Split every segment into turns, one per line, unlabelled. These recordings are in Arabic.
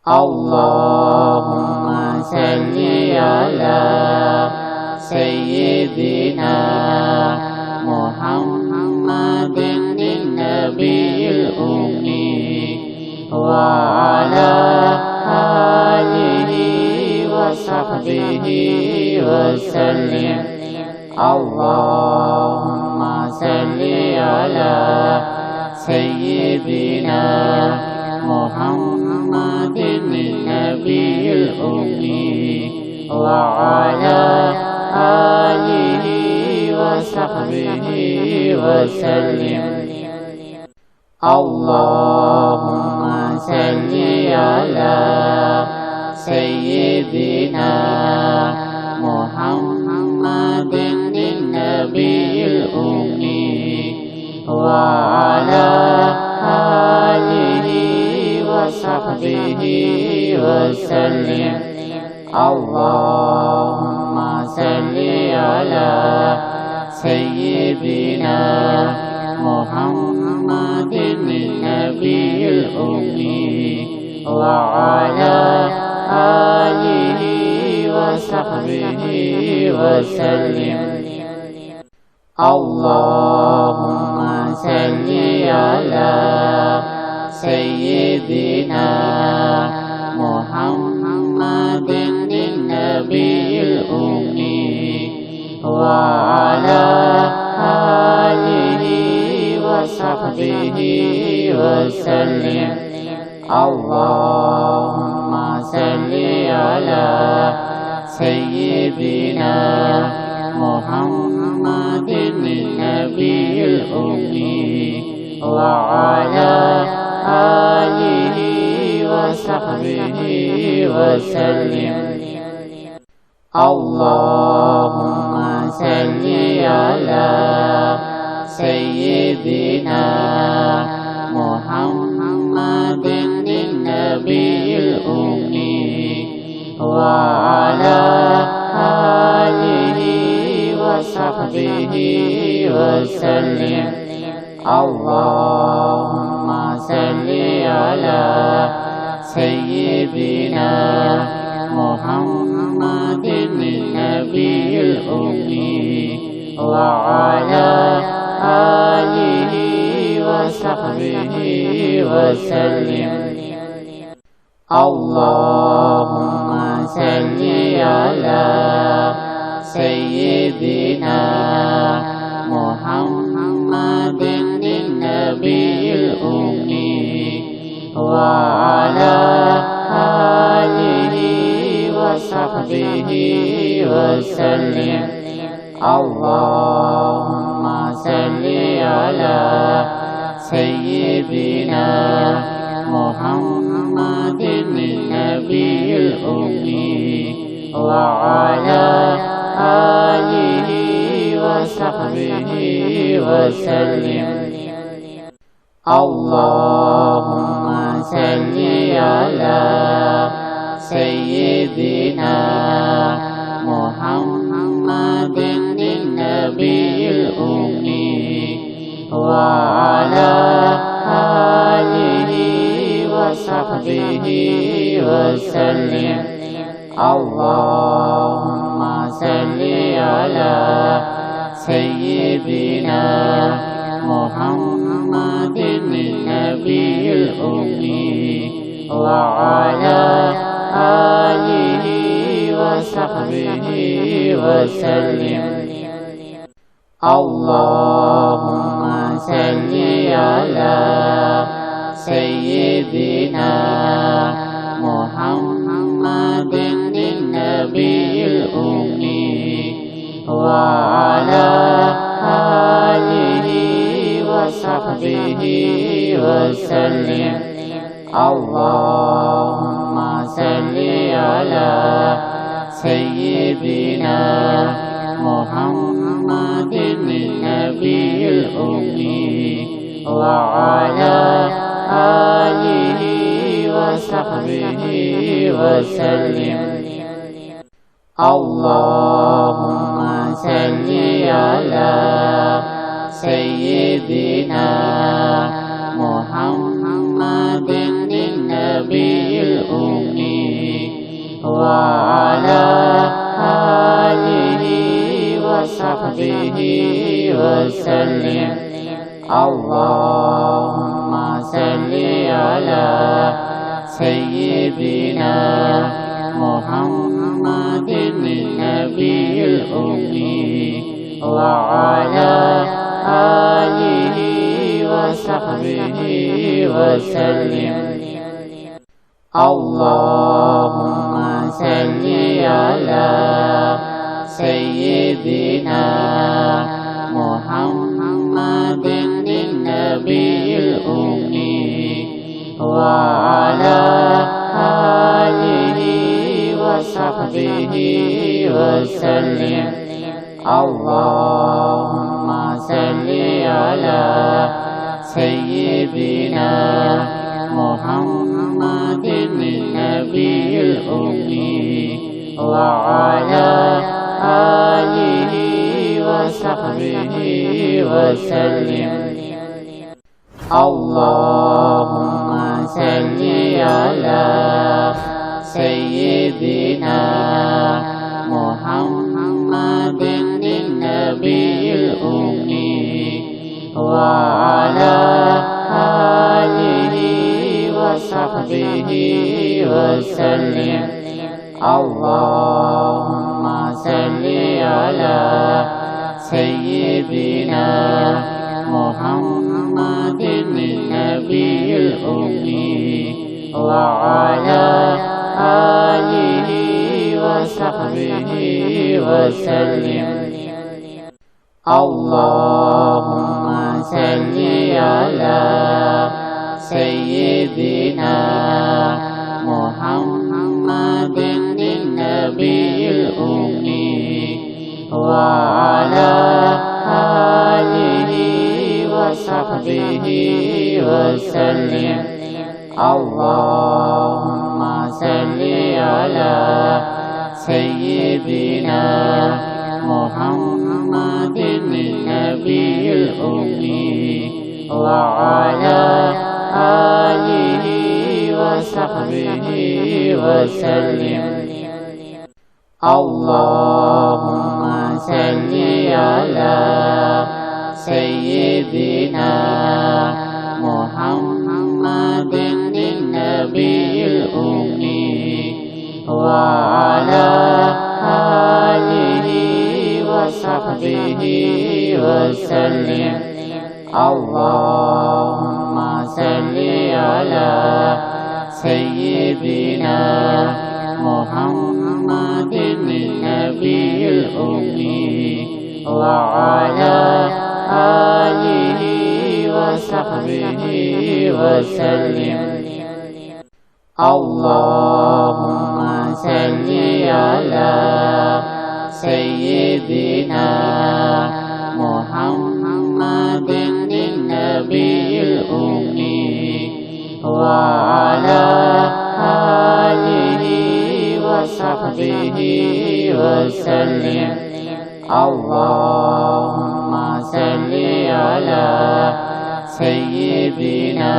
Allahumma salli ala Sayyidina Muhammadin Nabiyil Ummi wa ala alihi wa sahbihi wa sallim. Allahumma salli ala Sayyidina Muhammadin Nabiyil Ummi wa ala alihi wa sahbihi wa sallim. Allahumma salli ala Sayyidina Muhammadin Nabiyil Ummi wa ala alihi wa sahbihi wa sallim. Allahumma salli ala Sayyidina Muhammadin Nabiyil Ummi wa ala alihi wa sahbihi wa sallim. Allahumma salli ala Sayyidina Muhammadin Nabiyil Ummi wa ala alihi wa sahbihi wa sallim. Allahumma salli ala Sayyidina Muhammadin Nabiyil Ummi wa ala alihi wa sahbihi wa sallim. Allahumma salli ala Sayyidina Muhammadin Nabiyil Ummi wa ala alihi wa sahbihi wa sallim. Allahumma salli ala Sayyidina Muhammadin Nabiyil Ummi wa ala alihi wa sahbihi wa sallim. Allahumma salli ala Sayyidina Muhammadin Nabiyil Ummi wa ala alihi wa sahbihi wa sallim. Allahumma salli ala Sayyidina Muhammadin Nabiyil Ummi wa ala alihi wa sahbihi wa sallim. Allahumma salli ala Sayyidina Muhammadin Nabiyil Ummi wa ala alihi wa sahbihi wa sallim. Allahumma salli ala Sayyidina Muhammadin Nabiyil Ummi wa ala alihi wa sahbihi wa sallim. Allahumma salli ala Sayyidina Muhammadin Nabiyil Ummi wa ala alihi wa sahbihi wa sallim. Allahumma salli ala Sayyidina Muhammadin Nabiyil Ummi wa ala alihi wa sahbihi wa sallim. Allahumma salli ala Sayyidina Muhammadin Nabiyil Ummi وعلى آله وصحبه وسلم. اللهم صل على سيدنا محمد النبي الأمي وعلى آله وصحبه وسلم. اللهم صل على سيدنا محمد النبي الأمي وعلى آله وصحبه وسلم. اللهم صل على سيدنا محمد النبي الأمي وعلى آله وصحبه وسلم. اللهم صل على سيدنا محمد النبي الأمي وعلى آله وصحبه وسلم. اللهم صل على سيدنا محمد النبي الأمي وعلى آله وصحبه وسلم. اللهم صل على سيدنا محمد النبي الأمي وعلى آله وصحبه وسلم. اللهم صل على سيدنا محمد النبي الأمي وعلى آله وصحبه وسلم. اللهم صل على سيدنا محمد النبي الأمي وعلى آله وصحبه وسلم. اللهم صل على سيدنا محمد النبي الأمي وعلى آله وصحبه وسلم. اللهم صل على سيدنا محمد النبي الأمي وعلى آله وصحبه وسلم. اللهم صل على سيدنا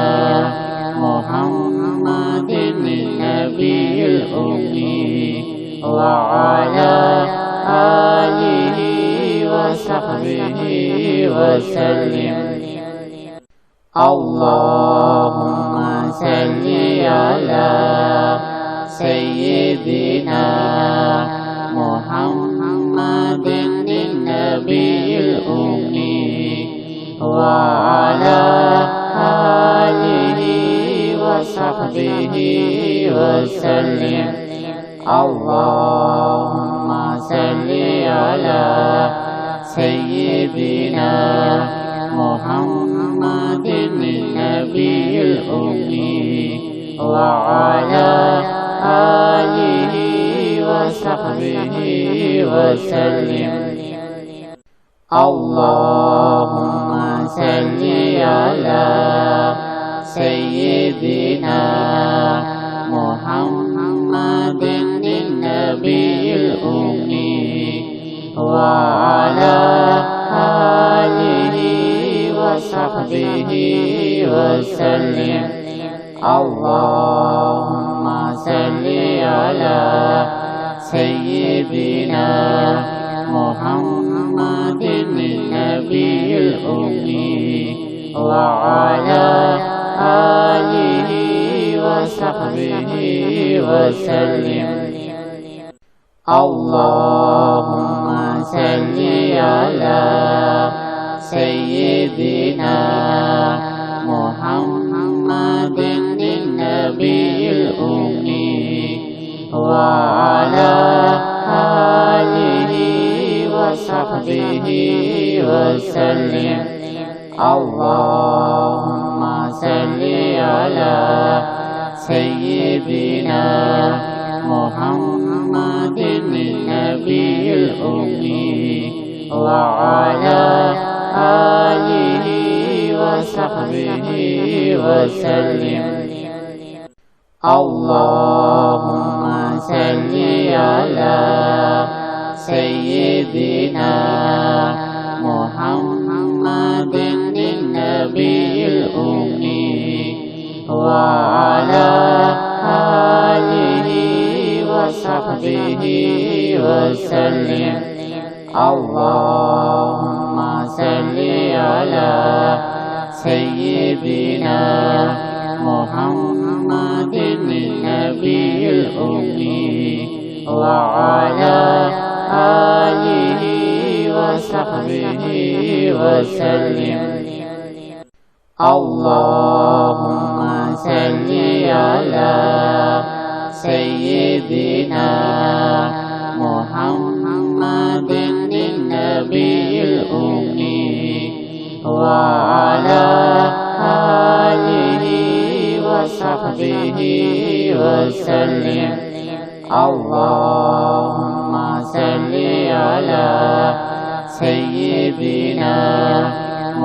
محمد النبي الأمي وعلى آله وصحبه وسلم. اللهم صل على سيدنا محمد النبي الأمي وعلى آله وصحبه وسلم. اللهم صل على سيدنا محمد النبي الأمي وعلى آله وصحبه وسلم. اللهم صل على سيدنا محمد النبي الأمي وعلى آله وصحبه وسلم. اللهم صل على سيدنا محمد النبي الأمي وعلى آله وصحبه وسلم. اللهم صل على سيدنا محمد النبي الأمي وعلى آله وصحبه وسلم. اللهم صل على سيدنا محمد النبي الأمي وعلى آله وصحبه وسلم. اللهم صل على سيدنا محمد النبي الأمي وعلى آله وصحبه وسلم. اللهم صل على سيدنا محمد النبي الأمي وعلى آله وصحبه وسلم. اللهم صل على سيدنا محمد النبي الأمي وعلى آله وصحبه وسلم. اللهم صل على سيدنا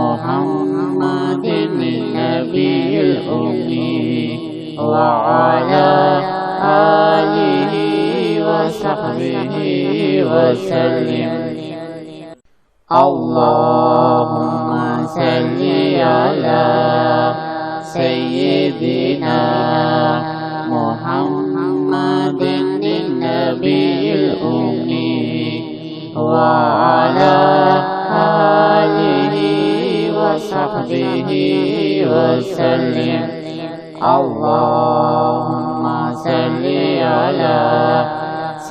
محمد النبي الأمي وعلى آله وصحبه وسلم. اللهم صل على سيدنا محمد النبي الأمي وعلى آله وصحبه وسلم. اللهم صل على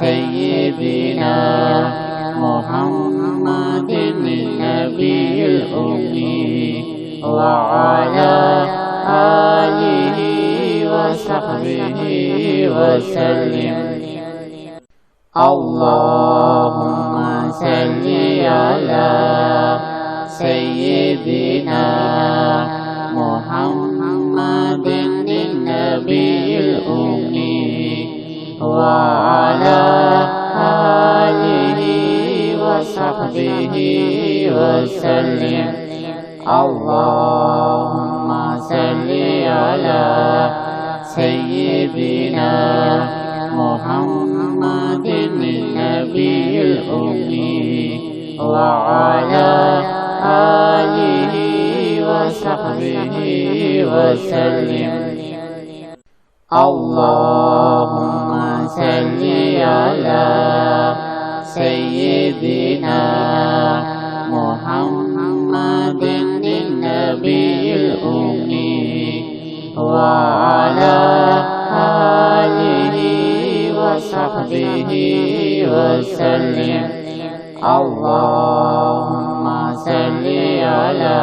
سيدنا محمد النبي الأمي وعلى آله وصحبه وسلم. اللهم صل على سيدنا محمد النبي الأمي وعلى آله وصحبه وسلم. اللهم صل على سيدنا محمد النبي الأمي وعلى آله وصحبه وسلم. اللهم صل على سيدنا محمد النبي الأمي وعلى آله وصحبه وسلم. اللهم صل على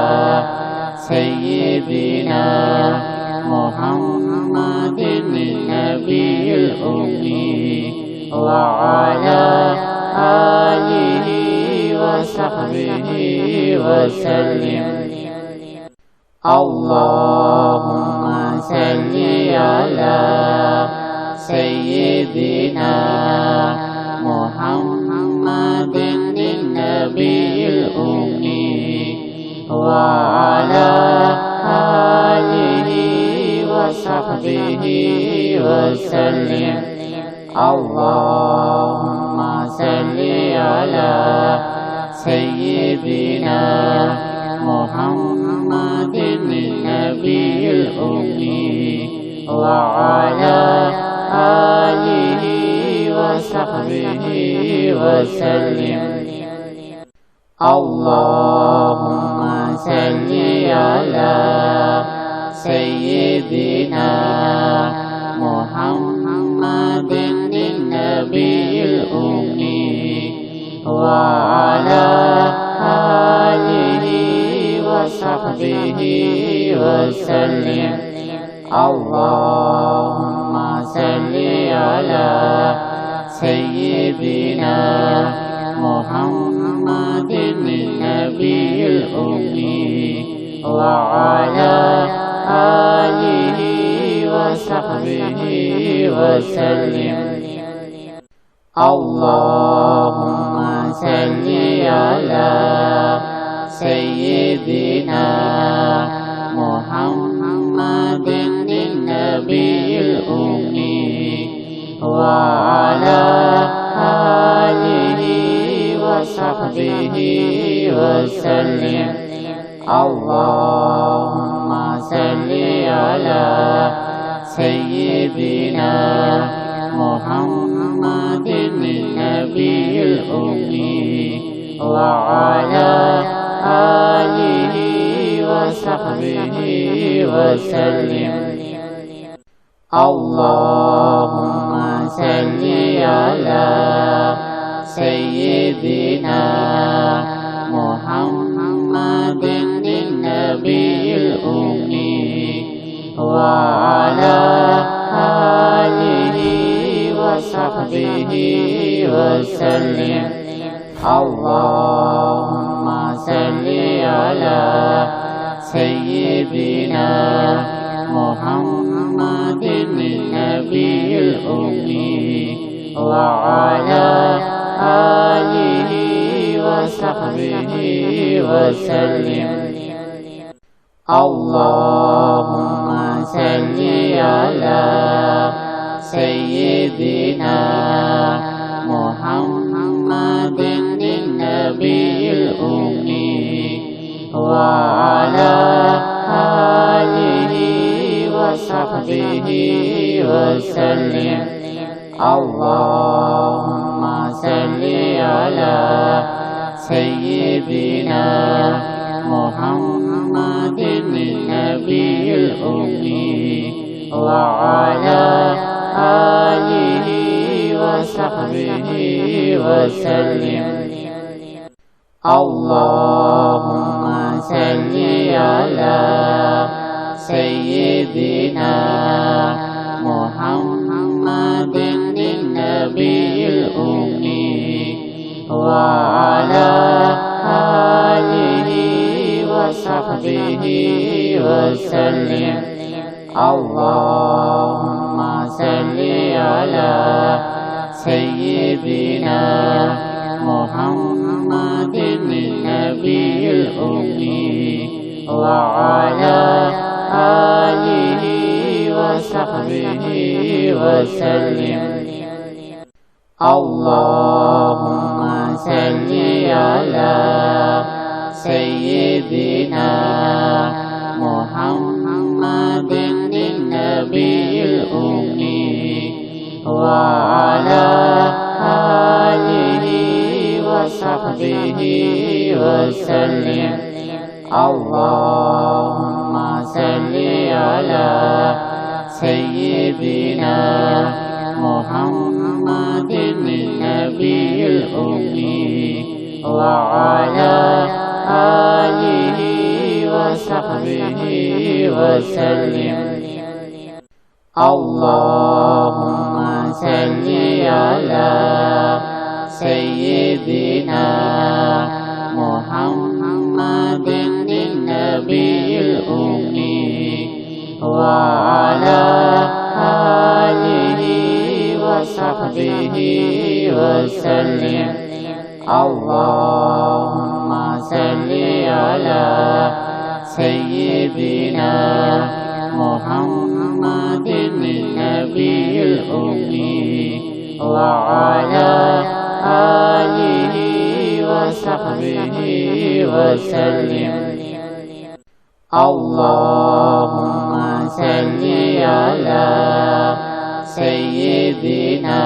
سيدنا محمد النبي الأمي وعلى آله وصحبه وسلم. اللهم صل على سيدنا محمد النبي الأمي وعلى آله وصحبه وسلم. اللهم صل على سيدنا محمد النبي الأمي وعلى آله وصحبه وسلم. اللهم صل على سيدنا محمد النبي الأمي وعلى آله وصحبه وسلم. اللهم صل على سيدنا محمد النبي الأمي وعلى آله وصحبه وسلم. اللهم صل على سيدنا محمد النبي الأمي وعلى آله وصحبه وسلم. اللهم صل على سيدنا محمد النبي الأمي وعلى آله وصحبه وسلم. اللهم صل على سيدنا محمد النبي الأمي وعلى آله وصحبه وسلم. اللهم صل على سيدنا محمد النبي الأمي وعلى آله وصحبه وسلم. اللهم صل على سيدنا محمد النبي الأمي وعلى آله وصحبه وسلم. اللهم صل على سيدنا محمد النبي الأمي وعلى آله وصحبه وسلم. اللهم صل على سيدنا محمد النبي الأمي وعلى آله وصحبه وسلم. اللهم صل على سيدنا محمد النبي الأمي وعلى آله وصحبه وسلم. اللهم صل على سيدنا محمد النبي الأمي وعلى آله وصحبه وسلم. اللهم صل على سيدنا محمد النبي الأمي وعلى آله وصحبه وسلم. اللهم صل على سيدنا محمد النبي الأمي وعلى آله وصحبه وسلم. اللهم صل على سيدنا محمد النبي الأمي وعلى آله وصحبه وسلم. اللهم صل على سيدنا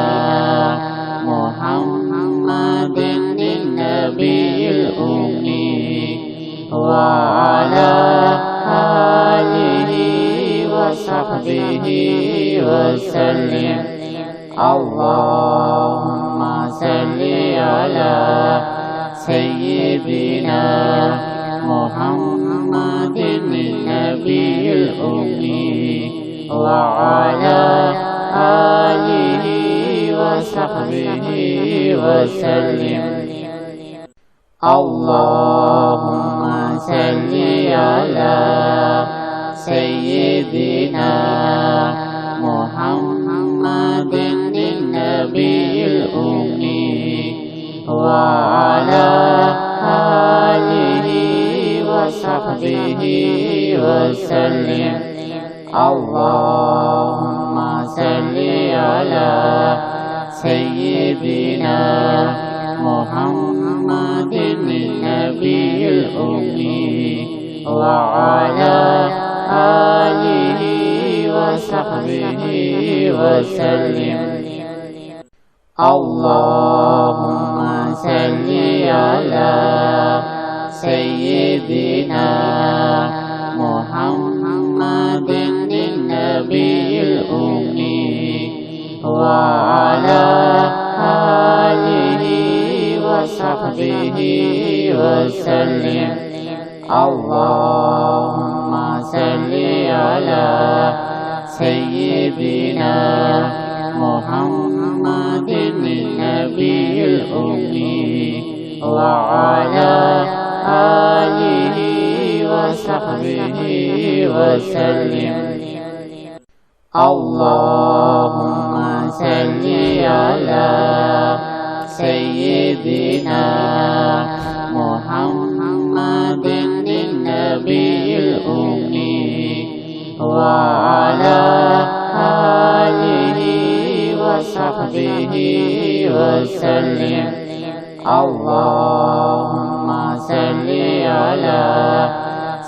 محمد النبي الأمي وعلى آله وصحبه وسلم. اللهم صل على سيدنا محمد النبي الأمي وعلى آله وصحبه وسلم. اللهم صل على سيدنا محمد النبي الأمي وعلى آله وصحبه وسلم. اللهم صل على سيدنا محمد النبي الأمي وعلى آله وصحبه وسلم. اللهم صل على سيدنا محمد النبي الأمي وعلى آله وصحبه وسلم. اللهم صل على سيدنا محمد النبي الأمي وعلى آله وصحبه وسلم. اللهم صل على سيدنا محمد النبي الأمي وعلى آله وصحبه وسلم. اللهم صل على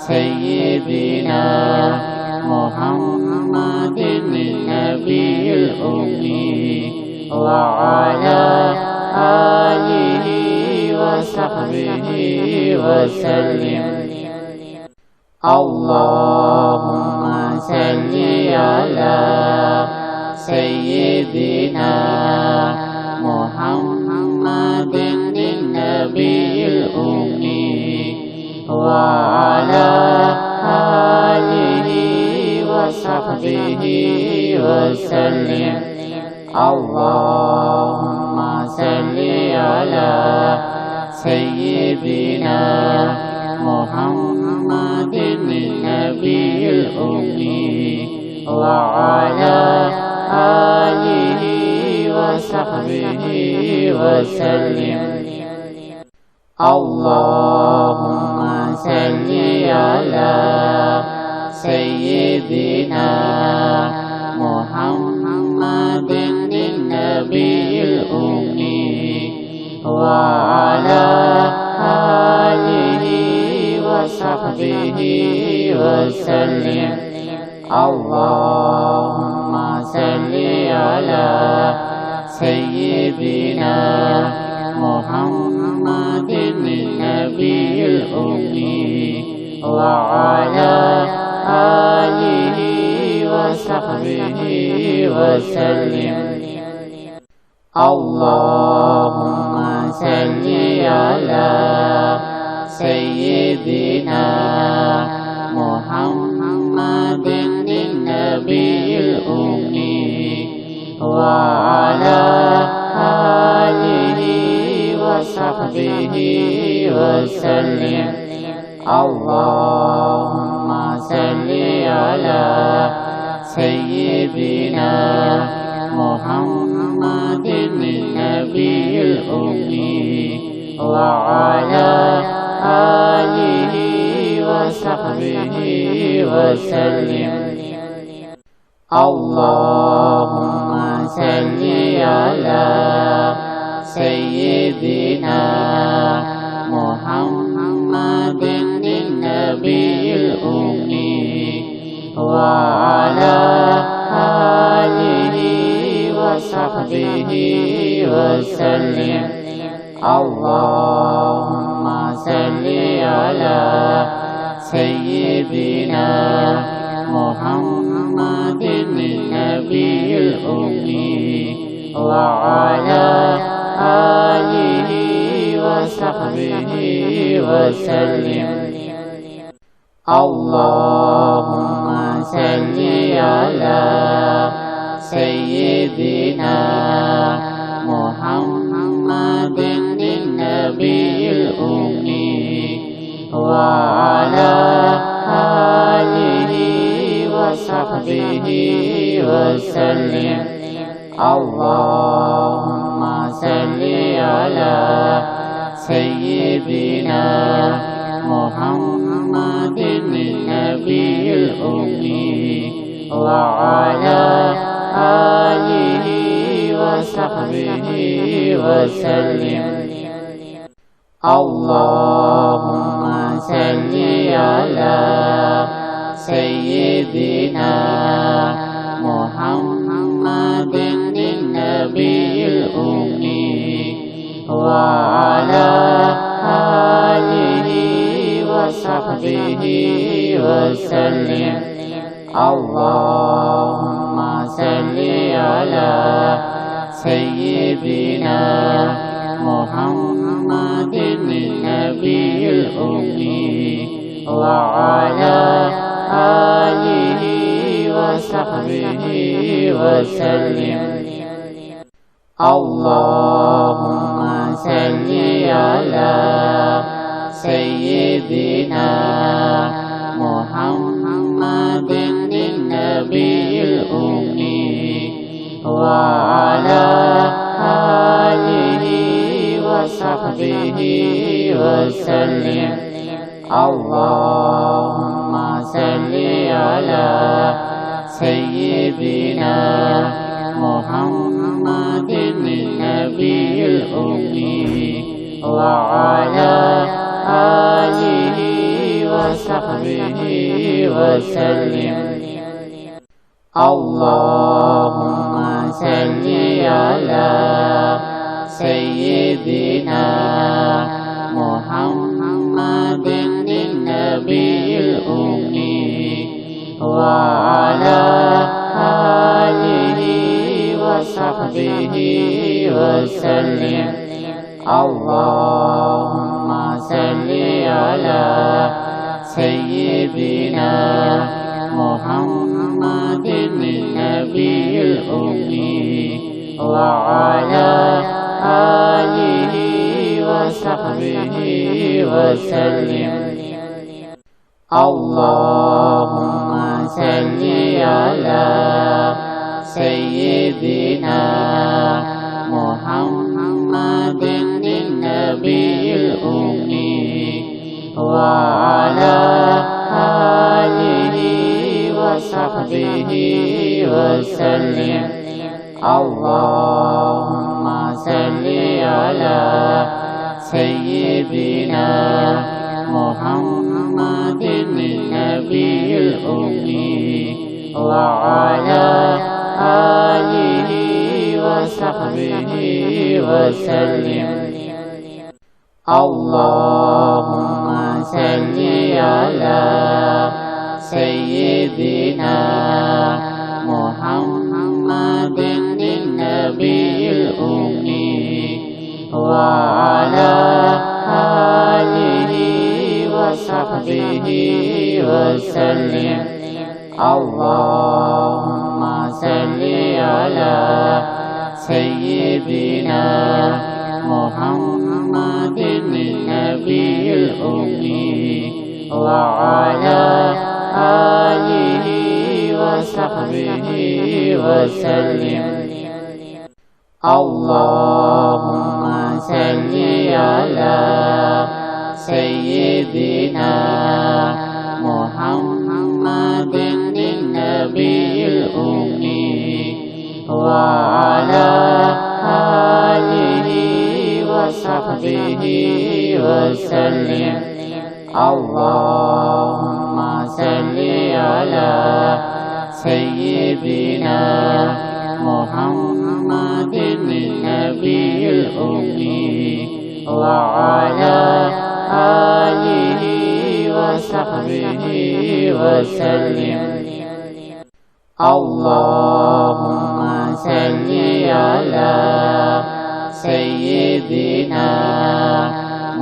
سيدنا محمد النبي الأمي وعلى آله وصحبه وسلم. اللهم صل على سيدنا محمد النبي الأمي وعلى آله وصحبه وسلم. اللهم صل على سيدنا محمد النبي الأمي وعلى آله وصحبه وسلم. اللهم صل على سيدنا محمد النبي الأمي وعلى آله وصحبه وسلم. اللهم صل على سيدنا محمد النبي الأمي وعلى آله وصحبه وسلم. اللهم صل على سيدنا محمد النبي الأمي وعلى آله وصحبه وسلم. اللهم صل على سيدنا محمد النبي الأمي وعلى آله وصحبه وسلم. اللهم صل على سيدنا محمد النبي الأمي وعلى آله وصحبه وصحبه وسلم. اللهم صل على سيدنا محمد النبي الأمي وعلى آله وصحبه وسلم. اللهم صل على سيدنا محمد النبي الأمي وعلى آله وصحبه وسلم. اللهم صل على سيدنا محمد النبي الأمي وعلى آله وصحبه وسلم. اللهم صل على سيدنا محمد النبي الأمي وعلى آله وصحبه وسلم. اللهم صل على سيدنا محمد النبي الأمي وعلى آله وصحبه وسلم. اللهم صل على سيدنا محمد النبي الأمي وعلى آله وصحبه وسلم. اللهم صل على سيدنا محمد النبي الأمي وعلى آله وصحبه وسلم. اللهم صل على سيدنا محمد النبي الأمي وعلى آله وصحبه وسلم. اللهم صل على سيدنا محمد النبي الأمي وعلى آله وصحبه وسلم. اللهم صل على سيدنا محمد النبي الأمي وعلى آله وصحبه وسلم. اللهم صل على سيدنا محمد النبي الأمي وعلى آله وصحبه وسلم. اللهم صل على سيدنا محمد النبي الأمي وعلى آله وصحبه وسلم. اللهم صل على سيدنا محمد النبي الأمي وعلى آله وصحبه وسلم. اللهم صل على سيدنا محمد النبي الأمي وعلى آله وصحبه وسلم. اللهم صل على سيدنا محمد النبي الأمي وعلى آله وصحبه وسلم. اللهم صل على سيدنا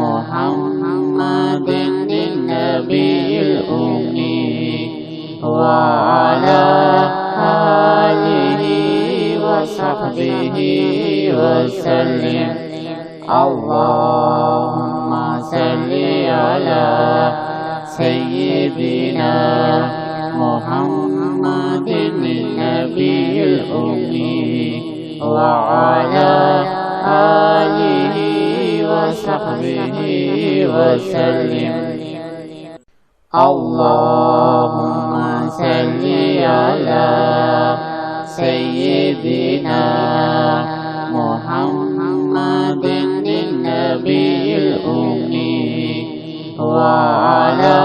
محمد النبي الأمي وعلى آله وصحبه وسلم. اللهم صل على سيدنا محمد النبي الأمي وعلى آله وصحبه وسلم. اللهم صل على سيدنا محمد النبي الأمي وعلى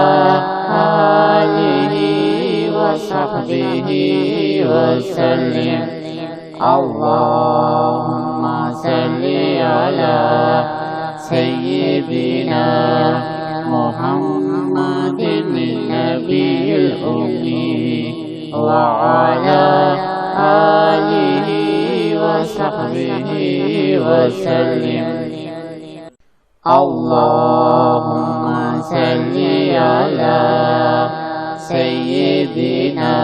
آله وصحبه وسلم. اللهم صل على سيدنا محمد النبي الأمي وعلى آله وصحبه وسلم. اللهم صل على سيدنا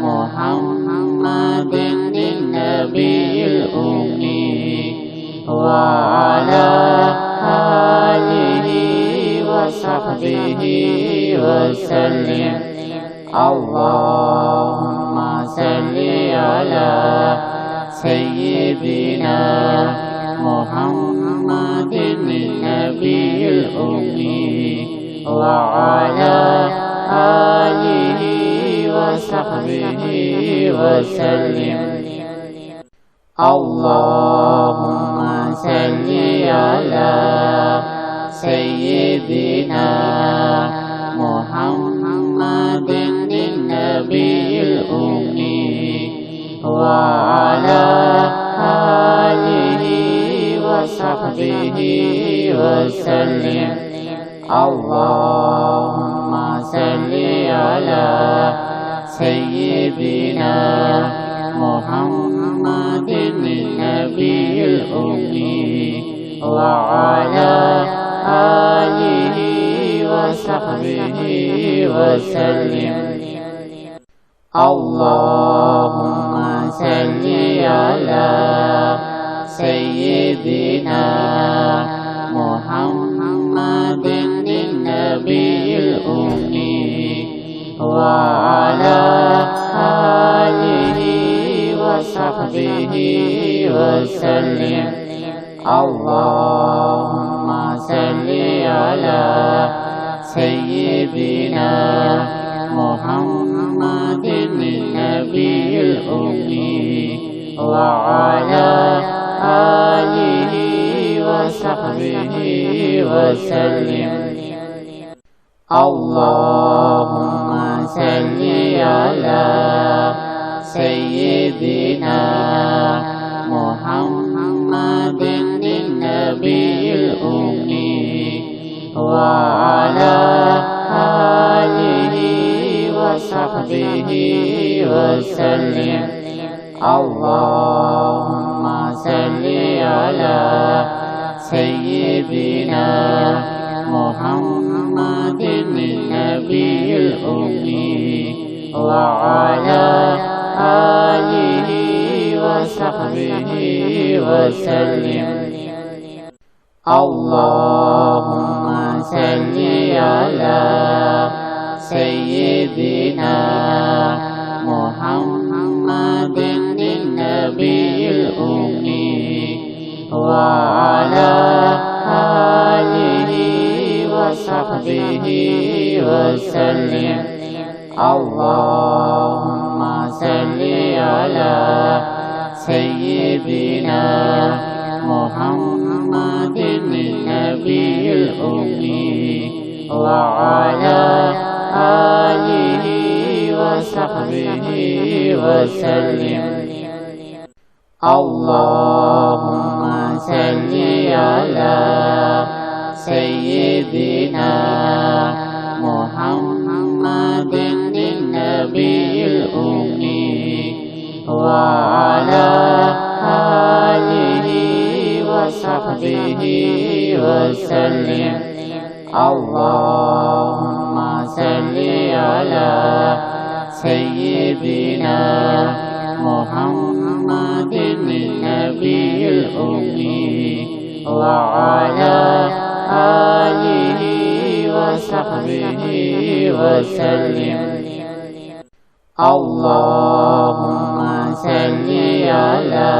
محمد النبي الأمي وعلى آله وصحبه وسلم. اللهم صل على سيدنا محمد النبي الأمي وعلى آله وصحبه وسلم. اللهم صل على سيدنا محمد النبي الأمي وعلى آله وصحبه وسلم. اللهم صل على سيدنا محمد النبي الأمي وعلى آله وصحبه وسلم. اللهم صل على سيدنا محمد النبي الأمي وعلى آله وصحبه وسلم. اللهم صل على سيدنا محمد النبي الأمي وعلى آله وصحبه وسلم. اللهم صل على سيدنا محمد النبي الأمي وعلى آله وصحبه وسلم. اللهم صل على سيدنا محمد النبي الأمي وعلى آله وصحبه وسلم. اللهم صل على سيدنا محمد النبي الأمي وعلى آله وصحبه وسلم. اللهم صل على سيدنا محمد النبي الأمي وعلى آله وصحبه وسلم. Allahumma salli ala Sayyidina Muhammadin Nabiyil Ummi wa ala alihi wa sahbihi wa sallim. Allahumma salli ala Sayyidina Muhammadin Nabiyil Ummi wa ala alihi wa sahbihi wa sallim. Allahumma salli ala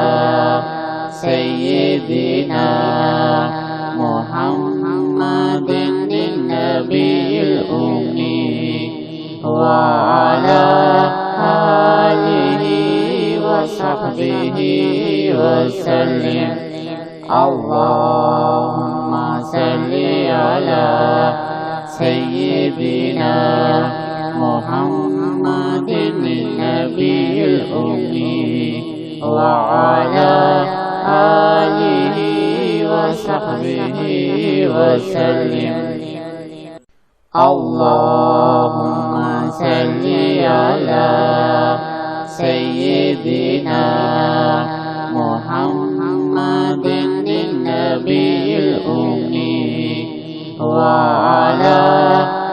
Sayyidina Muhammadin Nabiyil Ummi wa ala alihi wa sahbihi wa sallim. Allahumma salli ala Sayyidina Muhammadin Nabiyil Ummi wa ala alihi wa sahbihi wa sallim. Allahumma salli ala Sayyidina Muhammadin Nabiyil Ummi wa ala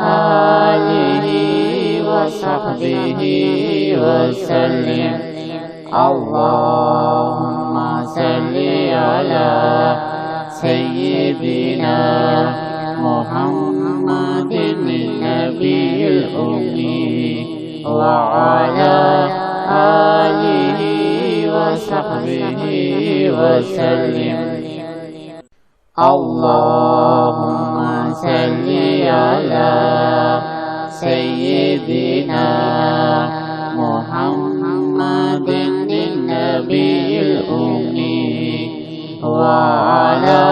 alihi wa sahbihi wa sallim. Allahumma salli ala Sayyidina Muhammadin Nabiyil Ummi wa ala alihi wa sahbihi wa sallim. Allahumma salli ala Sayyidina Muhammadin Nabiyil Ummi wa ala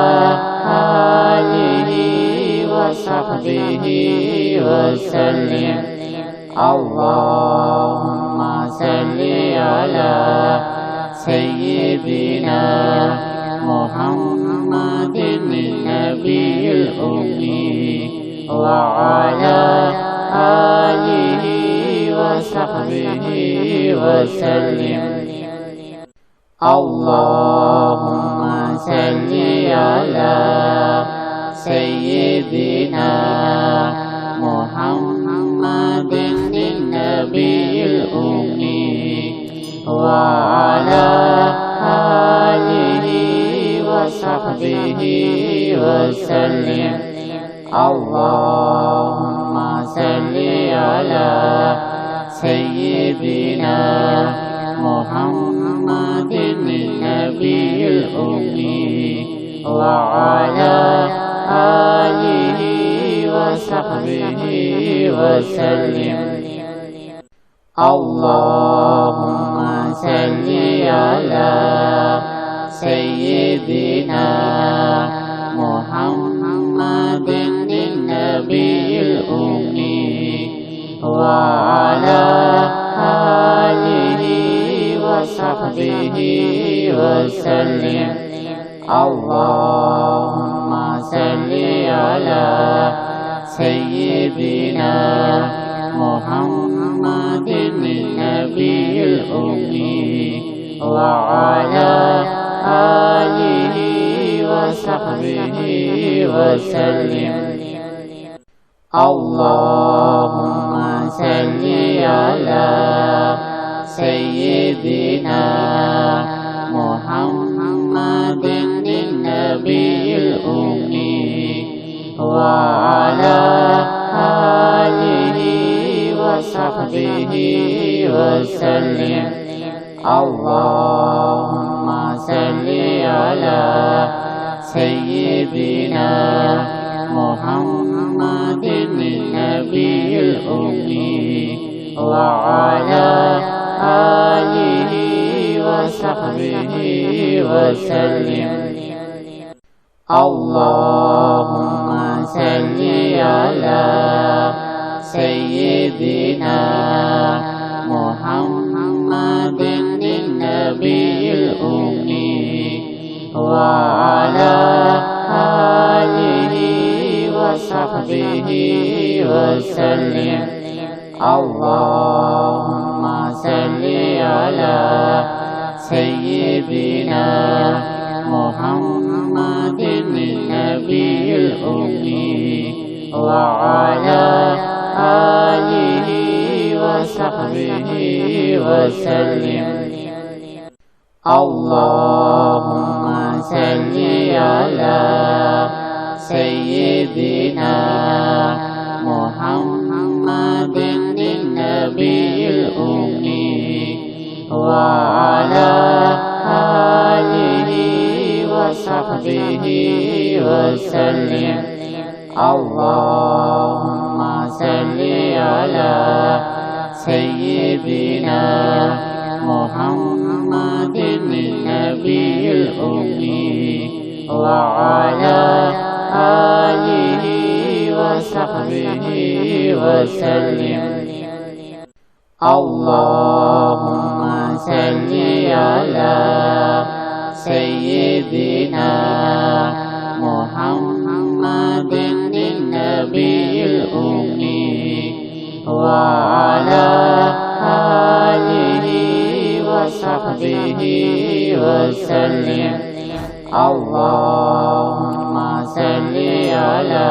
alihi wa sahbihi wa sallim. Allahumma salli ala Sayyidina Muhammadin Nabiyil Ummi wa ala alihi wa sahbihi wa sallim. Allahumma salli ala Sayyidina Muhammadin Nabiyil Ummi wa ala alihi wa sahbihi wa sallim. Allahumma salli ala Sayyidina Muhammadin Nabiyil Ummi wa ala alihi wa sahbihi wa sallim. Allahumma salli ala Sayyidina Muhammadin Nabiyil Ummi wa ala alihi wa sahbihi wa sallim. Allahumma salli ala Sayyidina Muhammadin Nabiyil Ummi wa ala alihi wa sahbihi wa sallim. Allahumma salli ala Sayyidina Muhammadin Nabiyil Ummi wa ala alihi wa sahbihi wa sallim. Allahumma salli ala Sayyidina Muhammadin Nabiyil Ummi wa ala alihi wa sahbihi wa sallim. Allahumma salli ala Sayyidina Muhammadin Nabiyil Ummi وعلى آله وصحبه وسلم. اللهم صل على سيدنا محمد النبي الأمي وعلى آله وصحبه وسلم. اللهم صل على سيدنا محمد النبي الأمي وعلى آله وصحبه وسلم. اللهم صل على سيدنا محمد النبي الأمي وعلى آله وصحبه وسلم. اللهم صل على سيدنا محمد النبي الأمي وعلى آله وصحبه وسلم. اللهم صل على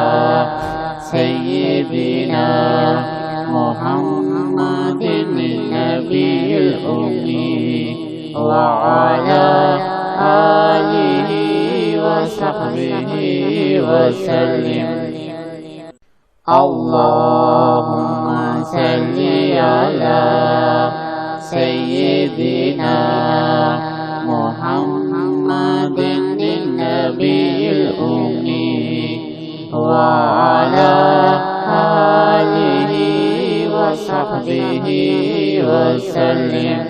سيدنا محمد النبي الأمي وعلى آله وصحبه وسلم. اللهم صل على سيدنا محمد النبي الأمي وعلى آله وصحبه وسلم.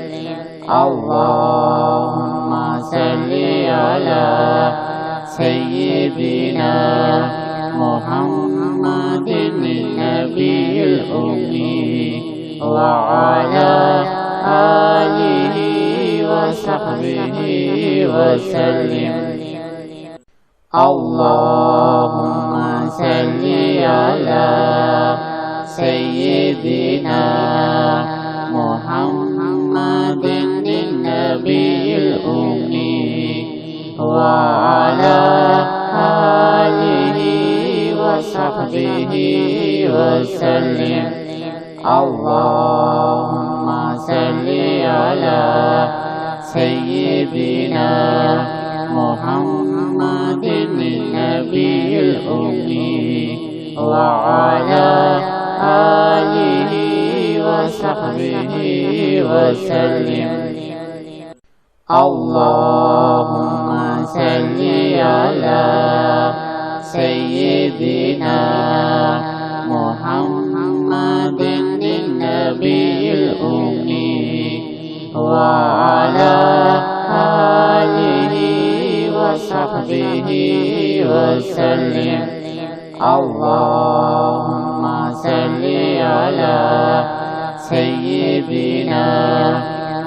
اللهم صل على سيدنا محمد النبي الأمي وعلى آله وصحبه وسلم. اللهم صل على سيدنا محمد النبي الأمي وعلى آله وصحبه وسلم. اللهم صل على سيدنا محمد النبي الأمي وعلى آله وصحبه وسلم. اللهم صل على سيدنا محمد النبي الأمي وعلى آله وصحبه وسلم. اللهم صل على سيدنا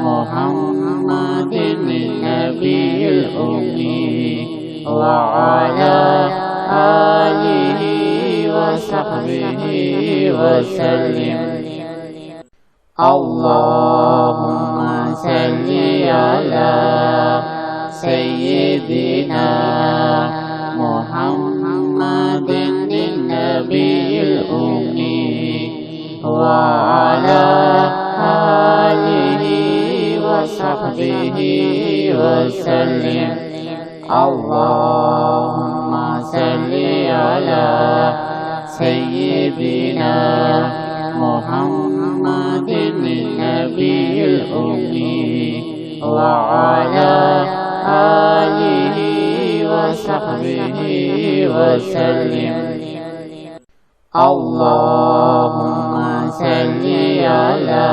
محمد النبي الأمي وعلى آله وصحبه وسلم. اللهم صل على سيدنا محمد النبي الأمي وعلى آله وصحبه وسلم. اللهم صل على سيدنا محمد النبي الأمي وعلى آله وصحبه وسلم. اللهم صل على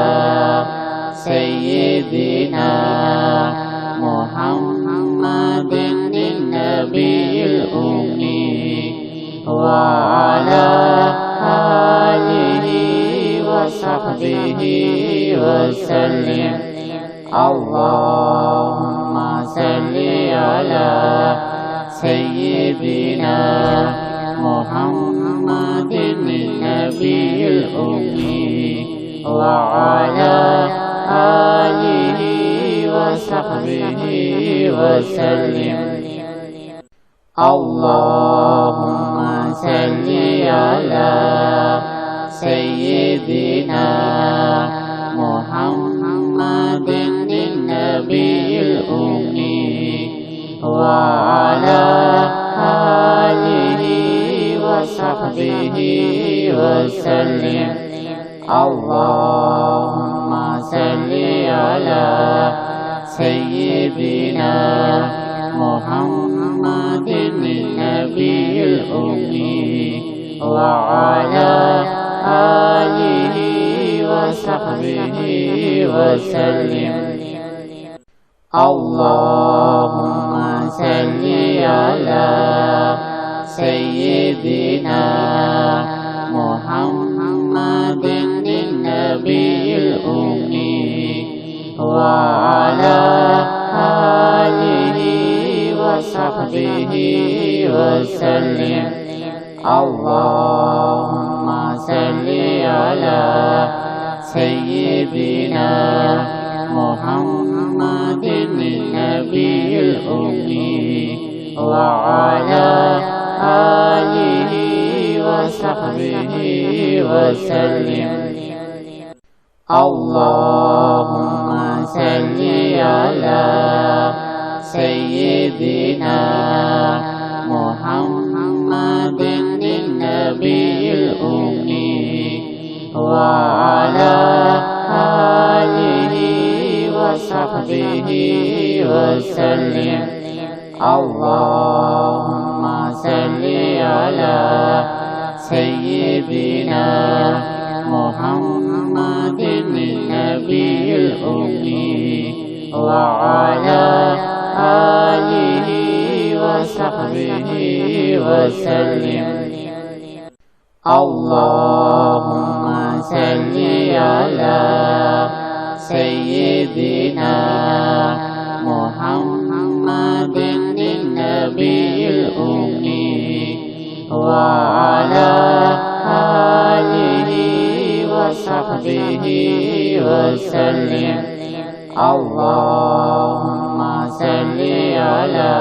سيدنا محمد النبي الأمي وعلى آله وصحبه وسلم. اللهم صل على سيدنا محمد النبي الأمي وعلى آله وصحبه وسلم. اللهم صل على سيدنا محمد النبي الأمي وعلى آله وصحبه وسلم. اللهم صل على سيدنا محمد النبي الأمي وعلى آله وصحبه وسلم. اللهم صل على سيدنا محمد النبي الأمي وعلى آله وصحبه وسلم. اللهم صل على سيدنا محمد النبي الأمي وعلى آله وصحبه وسلم. اللهم صل على سيدنا محمد النبي الأمي وعلى آله وصحبه وسلم. اللهم صل على سيدنا محمد النبي الأمي وعلى آله وصحبه وسلم. اللهم صل على سيدنا محمد النبي الأمي وعلى آله وصحبه وسلم. اللهم صل على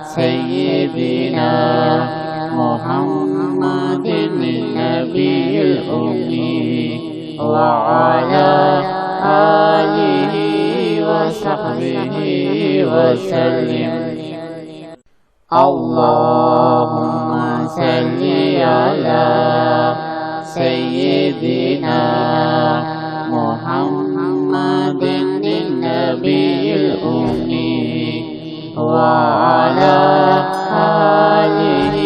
سيدنا محمد النبي الأمي وعلى آله وصحبه وسلم. اللهم صل على سيدنا محمد النبي الأمي وعلى آله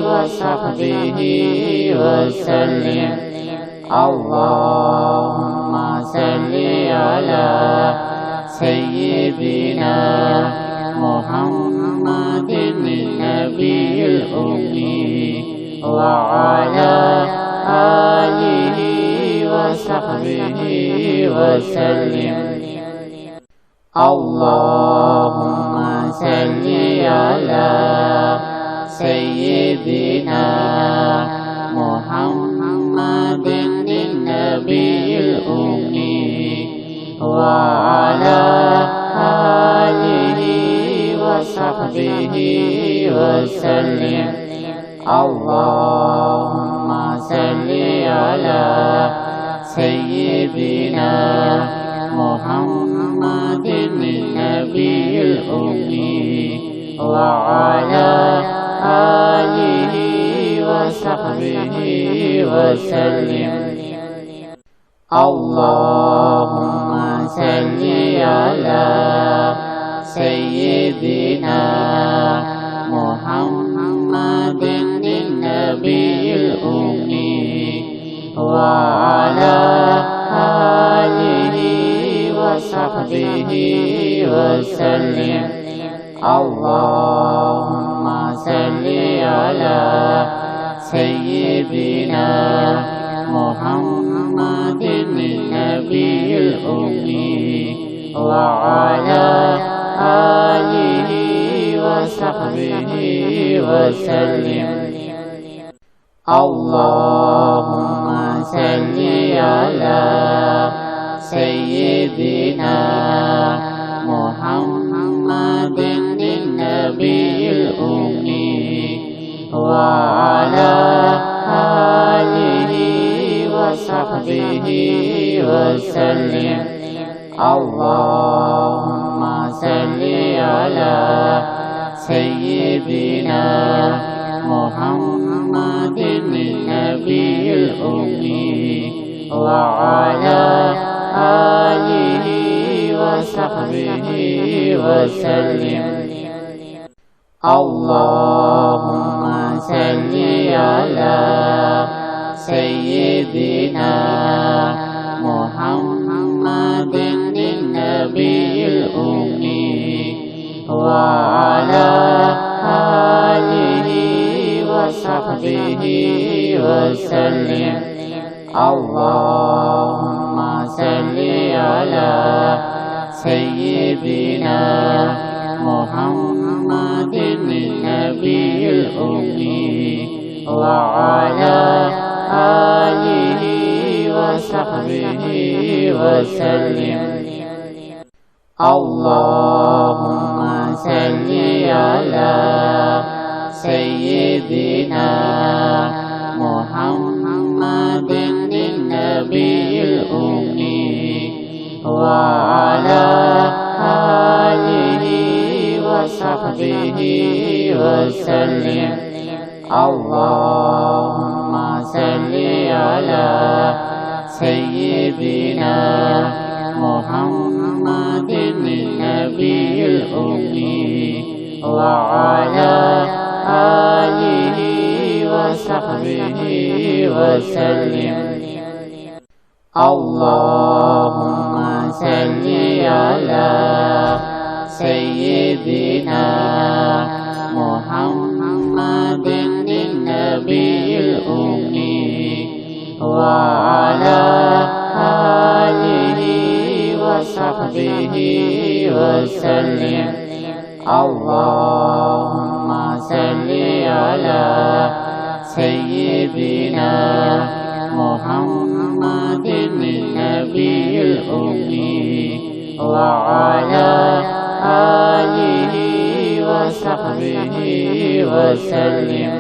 وصحبه وسلم. اللهم صل على سيدنا محمد النبي الأمي وعلى آله وصحبه وسلم. اللهم صل على سيدنا محمد النبي الأمي وعلى آله وصحبه وسلم. اللهم صل على سيدنا محمد النبي الأمي وعلى آله وصحبه وسلم. اللهم صل على سيدنا محمد النبي الأمي وعلى آله وصحبه وسلم. اللهم صل على سيدنا محمد النبي الأمي وعلى آله وصحبه وسلم. اللهم صل على سيدنا محمد النبي الأمي وعلى آله وصحبه وسلم. اللهم صل على سيدنا محمد النبي الأمي وعلى آله وصحبه وسلم. اللهم صل على سيدنا محمد النبي الأمي وعلى آله وصحبه وسلم. اللهم صل على سيدنا محمد النبي الأمي وعلى آله وصحبه وسلم. اللهم صل على سيدنا محمد النبي الأمي وعلى آله وصحبه وسلم. اللهم صل على سيدنا محمد النبي الأمي وعلى آله وصحبه وسلم. اللهم صل على سيدنا محمد النبي الأمي وعلى آله وصحبه وسلم. اللهم صل على سيدنا محمد النبي الأمي وعلى آله وصحبه وسلم.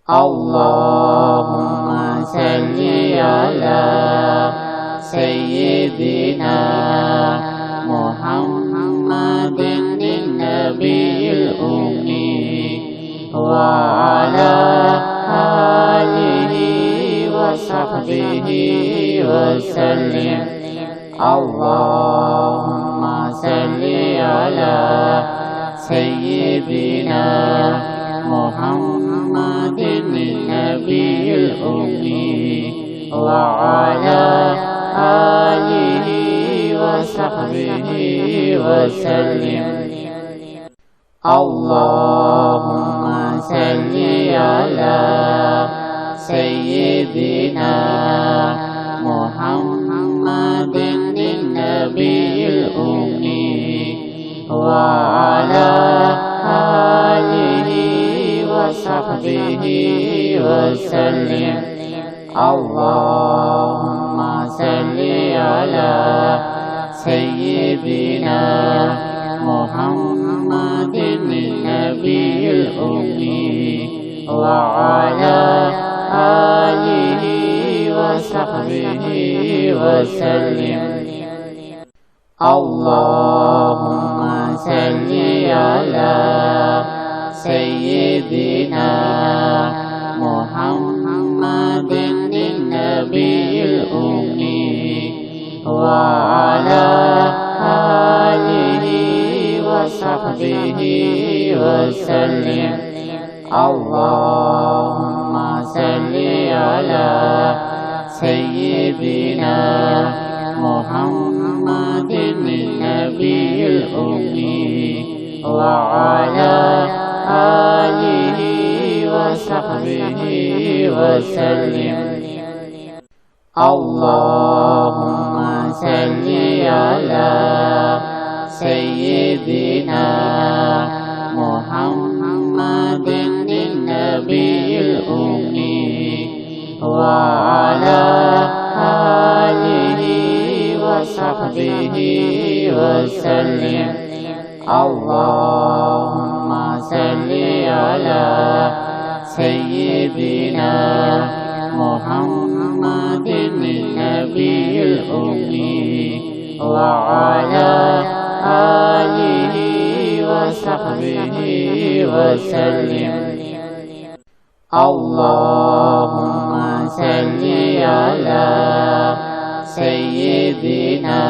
اللهم صل على سيدنا محمد النبي الأمي وعلى آله وصحبه وسلم. اللهم صل على سيدنا محمد النبي الأمي وعلى آله وصحبه وسلم. اللهم صل على سيدنا محمد النبي الأمي وعلى آله وصحبه وسلم. اللهم صل على سيدنا محمد النبي الأمي وعلى آله وصحبه وسلم. اللهم صل على سيدنا محمد النبي الأمي وعلى آله وصحبه وسلم. اللهم صل على سيدنا محمد النبي الأمي وعلى آله وصحبه وسلم. اللهم صل على سيدنا محمد النبي الأمي وعلى آله وصحبه وسلم. اللهم صل على سيدنا محمد النبي الأمي وعلى آله وصحبه وسلم. اللهم صل على سيدنا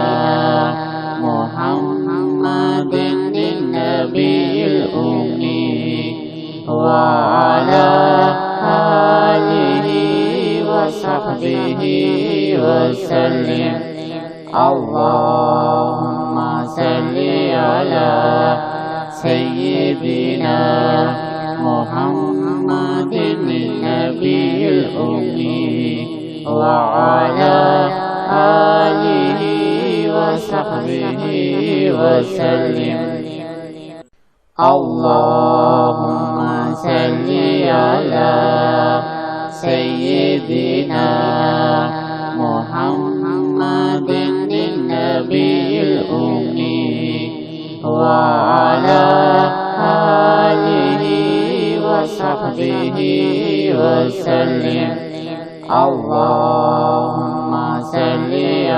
محمد النبي الأمي وعلى آله وصحبه وسلم. اللهم صل على سيدنا محمد النبي الأمي وعلى آله وصحبه وسلم. اللهم صل على سيدنا محمد النبي الأمي وعلى آله وصحبه وسلم. اللهم صل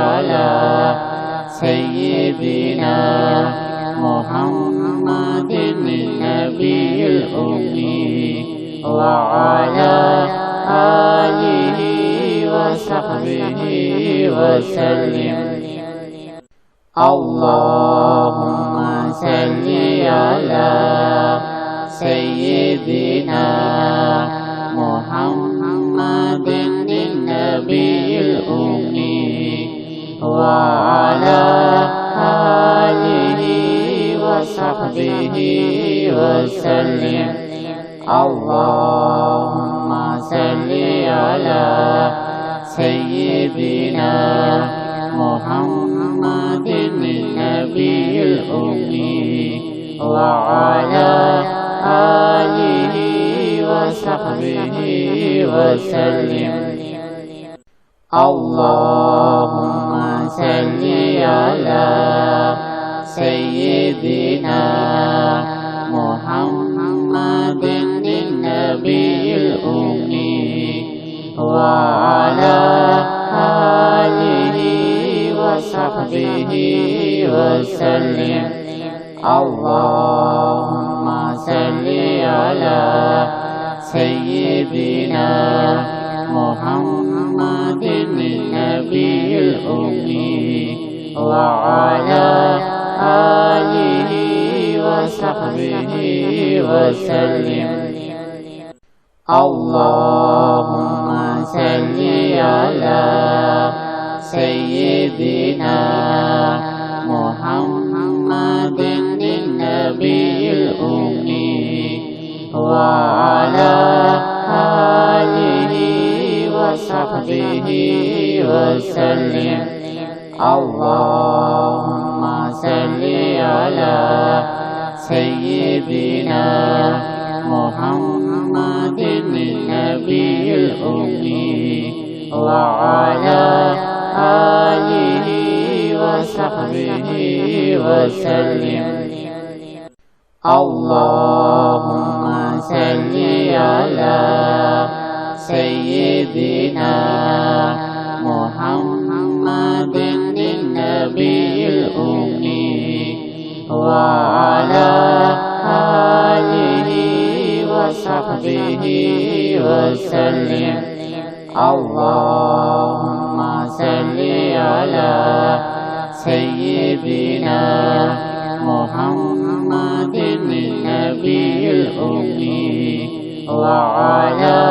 على سيدنا محمد النبي الأمي وعلى آله وصحبه وسلم. اللهم صل على سيدنا محمد النبي الأمي وعلى آله وصحبه وسلم. اللهم صل على سيدنا محمد النبي الأمي وعلى آله وصحبه وسلم. اللهم صل على سيدنا محمد النبي الأمي وعلى آله وصحبه وسلم. اللهم صل على سيدنا محمد النبي الأمي وعلى آله وصحبه وسلم. اللهم صل على سيدنا محمد النبي الأمي وعلى آله وصحبه وسلم. اللهم صل على سيدنا محمد النبي الأمي وعلى آله وصحبه وسلم. اللهم صل على سيدنا محمد النبي الأمي وعلى آله وصحبه وسلم. اللهم صل على سيدنا محمد النبي الأمي وعلى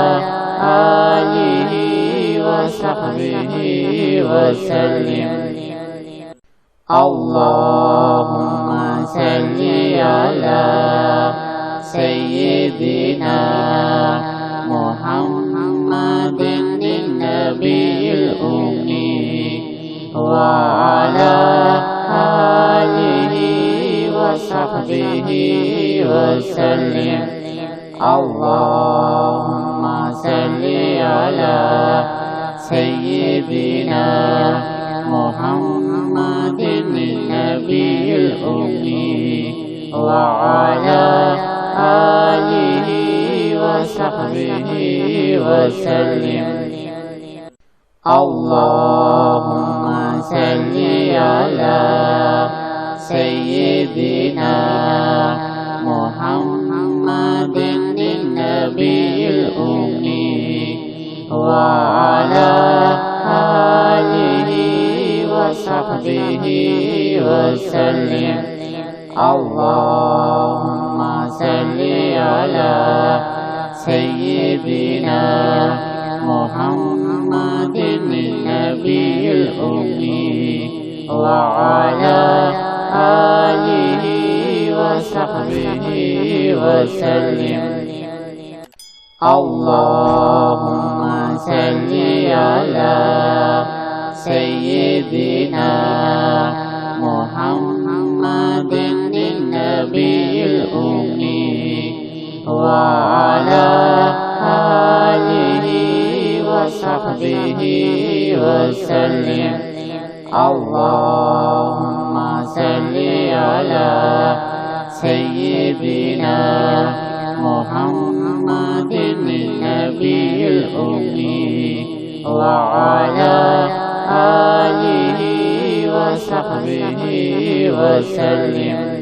آله وصحبه وسلم. اللهم صل على سيدنا محمد النبي الأمي وعلى آله وصحبه وسلم. اللهم صل على سيدنا محمد النبي الأمي وعلى آله وصحبه وسلم. اللهم صل على سيدنا محمد النبي الأمي وعلى آله وصحبه وسلم. اللهم صل على سيدنا محمد النبي الأمي وعلى آله وصحبه وسلم. اللهم صل على سيدنا محمد النبي الأمي وعلى آله وصحبه وسلم. اللهم صل على سيدنا محمد النبي الأمي وعلى آله وصحبه وسلم.